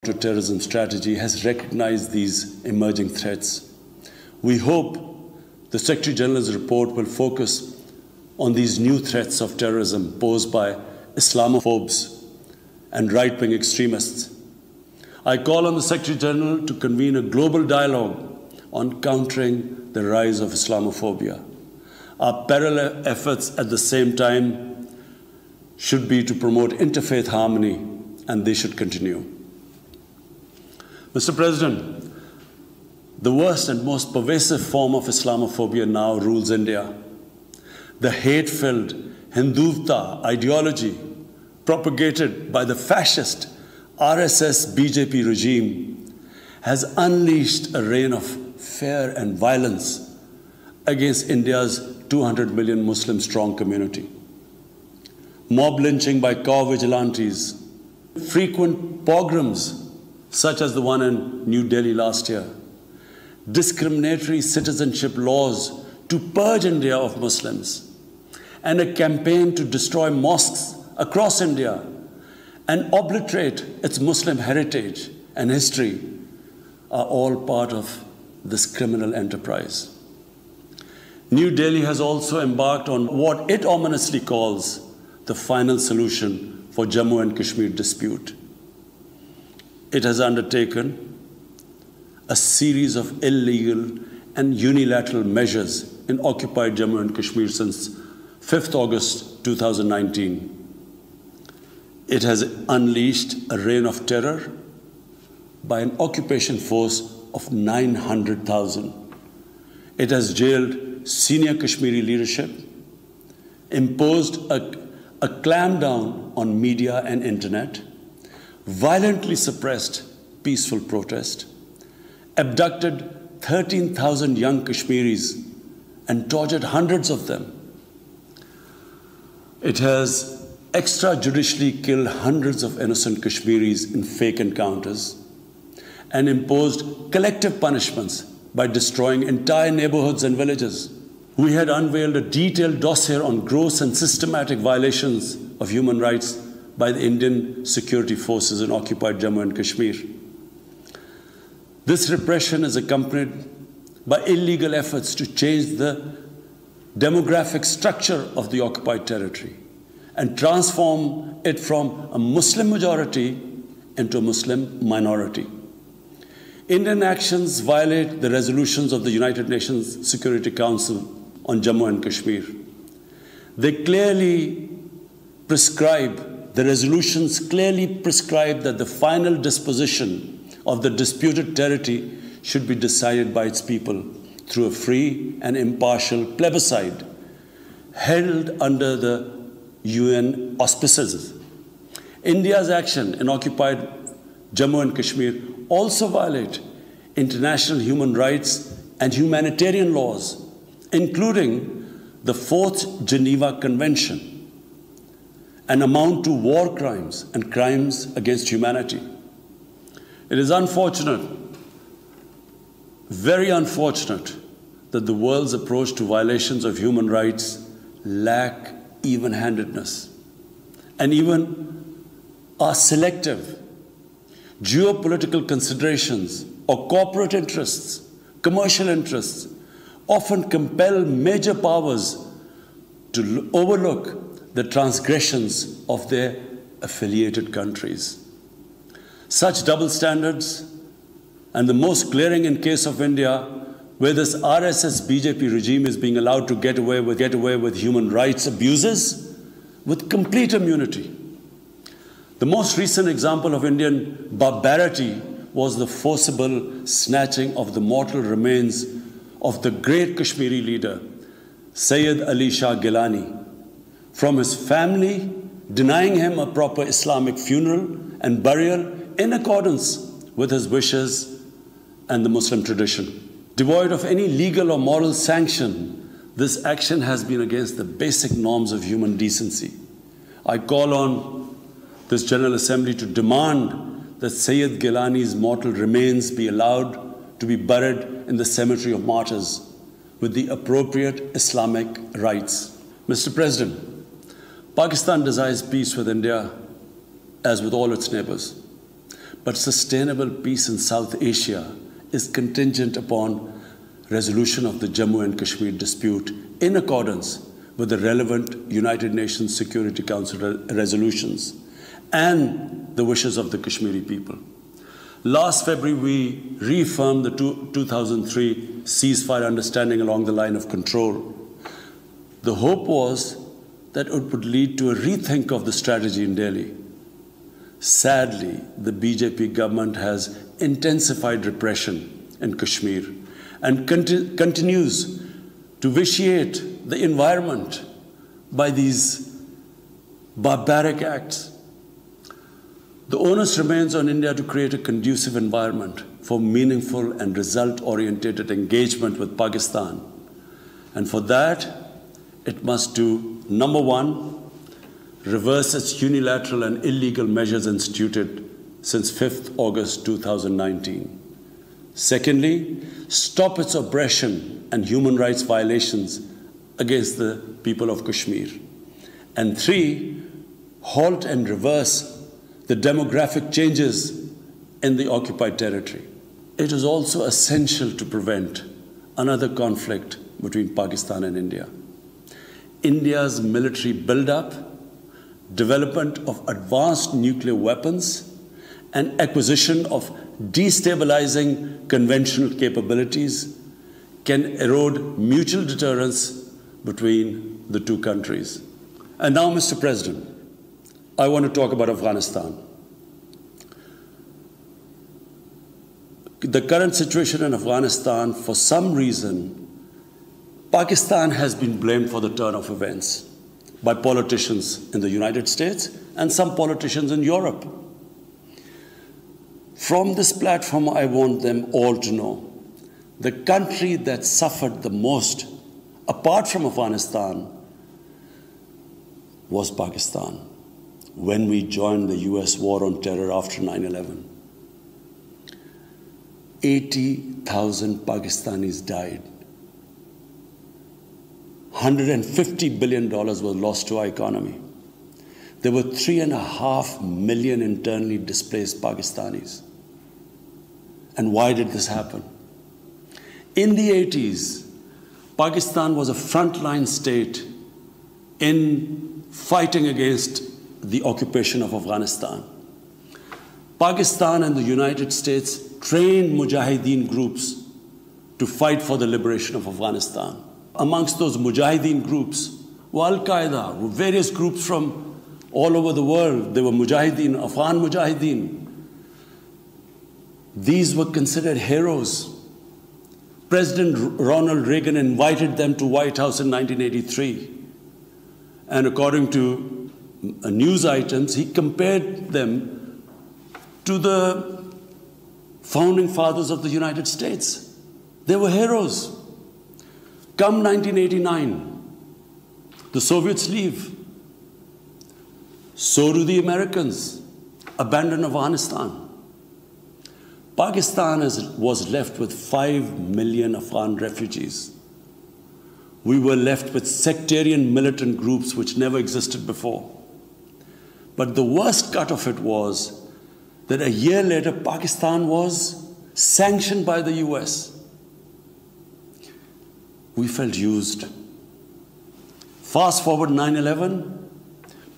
Counter-terrorism strategy has recognized these emerging threats. We hope the Secretary General's report will focus on these new threats of terrorism posed by Islamophobes and right-wing extremists. I call on the Secretary General to convene a global dialogue on countering the rise of Islamophobia. Our parallel efforts at the same time should be to promote interfaith harmony, and they should continue. Mr. President, the worst and most pervasive form of Islamophobia now rules India. The hate-filled Hindutva ideology propagated by the fascist RSS BJP regime has unleashed a reign of fear and violence against India's 200 million Muslim-strong community. Mob lynching by car vigilantes, frequent pogroms such as the one in New Delhi last year, discriminatory citizenship laws to purge India of Muslims, and a campaign to destroy mosques across India and obliterate its Muslim heritage and history are all part of this criminal enterprise. New Delhi has also embarked on what it ominously calls the final solution for Jammu and Kashmir dispute. It has undertaken a series of illegal and unilateral measures in occupied Jammu and Kashmir since 5th August 2019. It has unleashed a reign of terror by an occupation force of 900,000. It has jailed senior Kashmiri leadership, imposed a clampdown on media and internet, violently suppressed peaceful protest, abducted 13,000 young Kashmiris and tortured hundreds of them. It has extrajudicially killed hundreds of innocent Kashmiris in fake encounters and imposed collective punishments by destroying entire neighborhoods and villages. We had unveiled a detailed dossier on gross and systematic violations of human rights by the Indian security forces in occupied Jammu and Kashmir. This repression is accompanied by illegal efforts to change the demographic structure of the occupied territory and transform it from a Muslim majority into a Muslim minority. Indian actions violate the resolutions of the United Nations Security Council on Jammu and Kashmir. They clearly prescribe, the resolutions clearly prescribe that the final disposition of the disputed territory should be decided by its people through a free and impartial plebiscite held under the UN auspices. India's action in occupied Jammu and Kashmir also violate international human rights and humanitarian laws, including the 4th Geneva Convention, and amount to war crimes and crimes against humanity. It is unfortunate, very unfortunate, that the world's approach to violations of human rights lack even-handedness and even are selective. Geopolitical considerations or corporate interests, commercial interests, often compel major powers to overlook the transgressions of their affiliated countries. Such double standards, and the most glaring in case of India, where this RSS BJP regime is being allowed to get away with human rights abuses with complete immunity. The most recent example of Indian barbarity was the forcible snatching of the mortal remains of the great Kashmiri leader, Sayyid Ali Shah Gilani, from his family, denying him a proper Islamic funeral and burial in accordance with his wishes and the Muslim tradition. Devoid of any legal or moral sanction, this action has been against the basic norms of human decency. I call on this General Assembly to demand that Sayyid Gilani's mortal remains be allowed to be buried in the cemetery of martyrs with the appropriate Islamic rites. Mr. President, Pakistan desires peace with India as with all its neighbors. But sustainable peace in South Asia is contingent upon resolution of the Jammu and Kashmir dispute in accordance with the relevant United Nations Security Council resolutions and the wishes of the Kashmiri people. Last February, we reaffirmed the 2003 ceasefire understanding along the line of control. The hope was that it would lead to a rethink of the strategy in Delhi. Sadly, the BJP government has intensified repression in Kashmir and continues to vitiate the environment by these barbaric acts. The onus remains on India to create a conducive environment for meaningful and result-oriented engagement with Pakistan. And for that, it must do, number one, reverse its unilateral and illegal measures instituted since 5th August 2019. Secondly, stop its oppression and human rights violations against the people of Kashmir. And three, halt and reverse the demographic changes in the occupied territory. It is also essential to prevent another conflict between Pakistan and India. India's military buildup, development of advanced nuclear weapons, and acquisition of destabilizing conventional capabilities can erode mutual deterrence between the two countries. And now, Mr. President, I want to talk about Afghanistan. The current situation in Afghanistan, for some reason, Pakistan has been blamed for the turn of events by politicians in the United States and some politicians in Europe. From this platform, I want them all to know the country that suffered the most, apart from Afghanistan, was Pakistan when we joined the US war on terror after 9/11. 80,000 Pakistanis died. $150 billion was lost to our economy. There were 3.5 million internally displaced Pakistanis. And why did this happen? In the 80s, Pakistan was a frontline state in fighting against the occupation of Afghanistan. Pakistan and the United States trained mujahideen groups to fight for the liberation of Afghanistan. Amongst those mujahideen groups were Al-Qaeda, were various groups from all over the world. There were mujahideen, Afghan mujahideen. These were considered heroes. President Ronald Reagan invited them to White House in 1983. And according to news items, he compared them to the founding fathers of the United States. They were heroes. Come 1989, the Soviets leave. So do the Americans, abandon Afghanistan. Pakistan was left with 5 million Afghan refugees. We were left with sectarian militant groups which never existed before. But the worst cut of it was that a year later, Pakistan was sanctioned by the US. We felt used. Fast forward 9/11,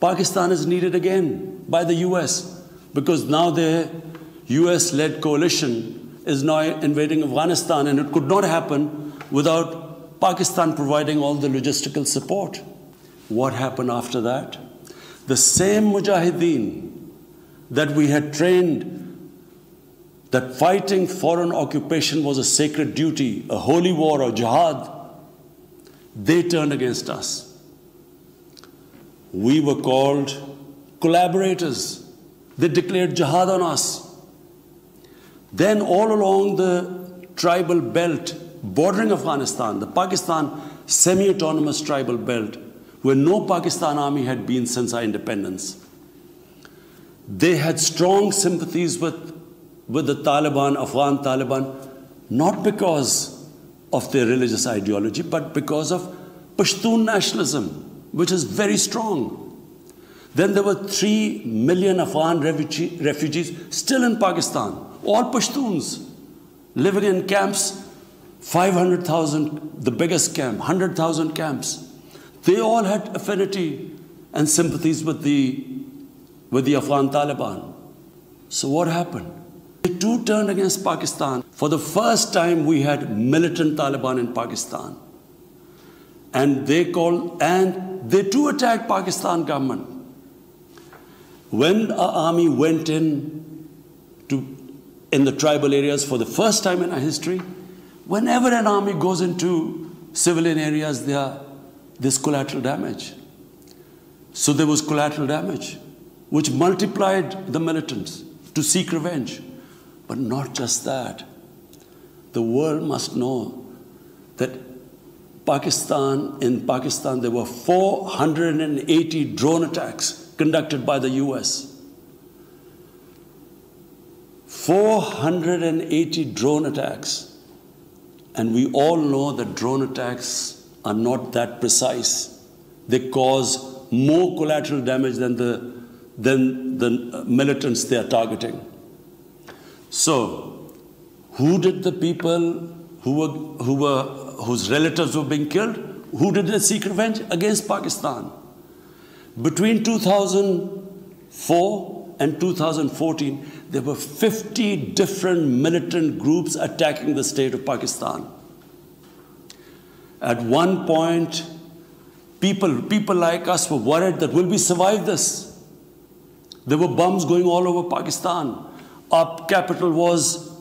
Pakistan is needed again by the US because now their US-led coalition is now invading Afghanistan, and it could not happen without Pakistan providing all the logistical support. What happened after that? The same mujahideen that we had trained that fighting foreign occupation was a sacred duty, a holy war or jihad, they turned against us. We were called collaborators. They declared jihad on us. Then all along the tribal belt bordering Afghanistan, the Pakistan semi-autonomous tribal belt, where no Pakistan army had been since our independence, they had strong sympathies with the Taliban, Afghan Taliban, not because of their religious ideology, but because of Pashtun nationalism, which is very strong. Then there were 3 million Afghan refugees still in Pakistan, all Pashtuns, living in camps, 500,000, the biggest camp, 100,000 camps. They all had affinity and sympathies with the Afghan Taliban. So what happened? They too turned against Pakistan. For the first time, we had militant Taliban in Pakistan. And they too attacked Pakistan government. When our army went in the tribal areas for the first time in our history, whenever an army goes into civilian areas, there's collateral damage. So there was collateral damage, which multiplied the militants to seek revenge. But not just that. The world must know that in Pakistan, there were 480 drone attacks conducted by the US. 480 drone attacks. And we all know that drone attacks are not that precise. They cause more collateral damage than the militants they are targeting. So, who did the people whose relatives were being killed? Who did they seek revenge? Against Pakistan. Between 2004 and 2014, there were 50 different militant groups attacking the state of Pakistan. At one point, people like us were worried that will we survive this? There were bombs going all over Pakistan. Our capital was